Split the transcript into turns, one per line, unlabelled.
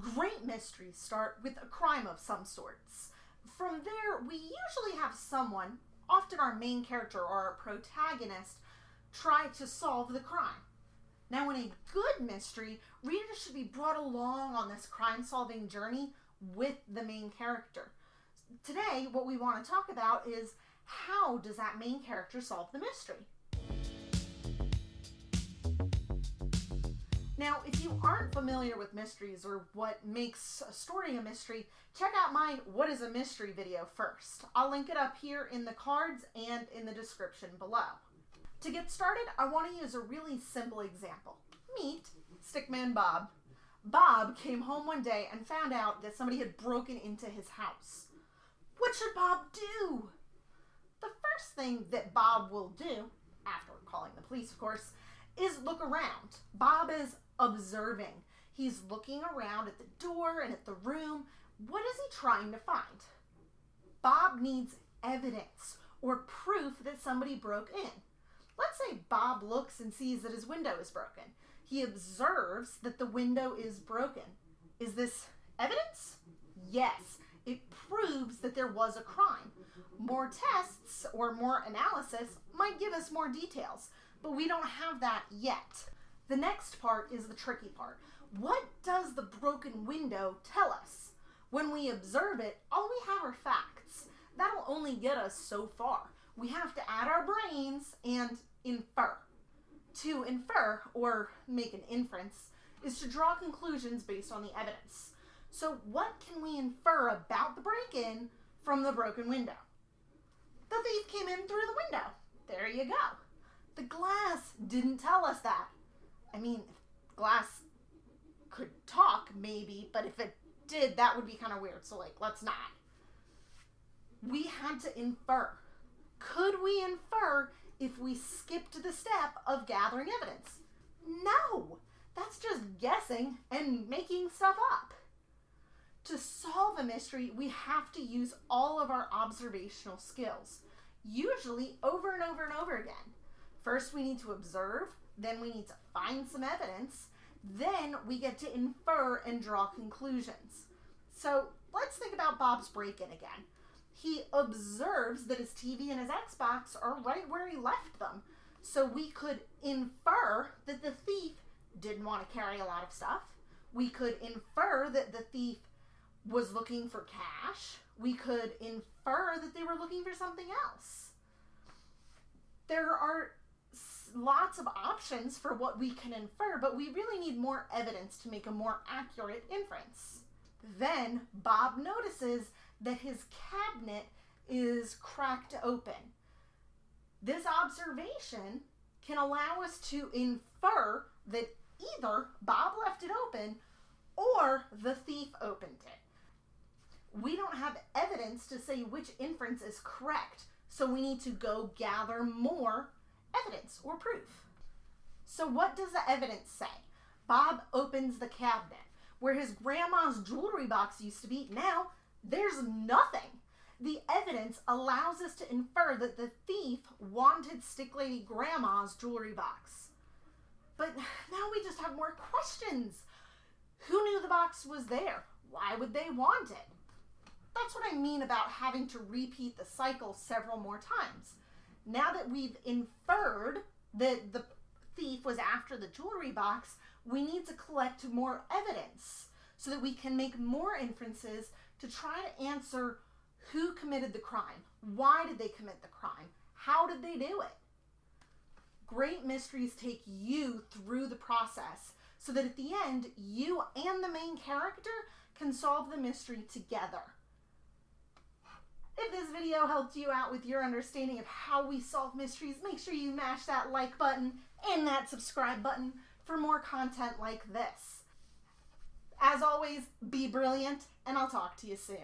Great mysteries start with a crime of some sorts. From there, we usually have someone, often our main character or our protagonist, try to solve the crime. Now, in a good mystery, readers should be brought along on this crime-solving journey with the main character. Today, what we want to talk about is how does that main character solve the mystery? Now, if you aren't familiar with mysteries or what makes a story a mystery, check out my What is a Mystery video first. I'll link it up here in the cards and in the description below. To get started, I want to use a really simple example. Meet Stickman Bob. Bob came home one day and found out that somebody had broken into his house. What should Bob do? The first thing that Bob will do, after calling the police of course, is look around. Bob is observing. He's looking around at the door and at the room. What is he trying to find? Bob needs evidence or proof that somebody broke in. Let's say Bob looks and sees that his window is broken. He observes that the window is broken. Is this evidence? Yes, it proves that there was a crime. More tests or more analysis might give us more details, but we don't have that yet. The next part is the tricky part. What does the broken window tell us? When we observe it, all we have are facts. That'll only get us so far. We have to add our brains and infer. To infer, or make an inference, is to draw conclusions based on the evidence. So what can we infer about the break-in from the broken window? The thief came in through the window. There you go. The glass didn't tell us that. I mean, glass could talk, maybe, but if it did, that would be kind of weird. So, let's not. We had to infer. Could we infer if we skipped the step of gathering evidence? No. That's just guessing and making stuff up. To solve a mystery, we have to use all of our observational skills, usually over and over and over again. First, we need to observe, then we need to find some evidence, then we get to infer and draw conclusions. So let's think about Bob's break-in again. He observes that his TV and his Xbox are right where he left them. So we could infer that the thief didn't want to carry a lot of stuff. We could infer that the thief was looking for cash. We could infer that they were looking for something else. There are lots of options for what we can infer, but we really need more evidence to make a more accurate inference. Then Bob notices that his cabinet is cracked open. This observation can allow us to infer that either Bob left it open or the thief opened it. We don't have evidence to say which inference is correct, so we need to go gather more evidence or proof. So what does the evidence say? Bob opens the cabinet. Where his grandma's jewelry box used to be, now there's nothing. The evidence allows us to infer that the thief wanted Stick Lady Grandma's jewelry box. But now we just have more questions. Who knew the box was there? Why would they want it? That's what I mean about having to repeat the cycle several more times. Now that we've inferred that the thief was after the jewelry box, we need to collect more evidence so that we can make more inferences to try to answer who committed the crime, why did they commit the crime, how did they do it. Great mysteries take you through the process so that at the end, you and the main character can solve the mystery together. If this video helped you out with your understanding of how we solve mysteries, make sure you mash that like button and that subscribe button for more content like this. As always, be brilliant, and I'll talk to you soon.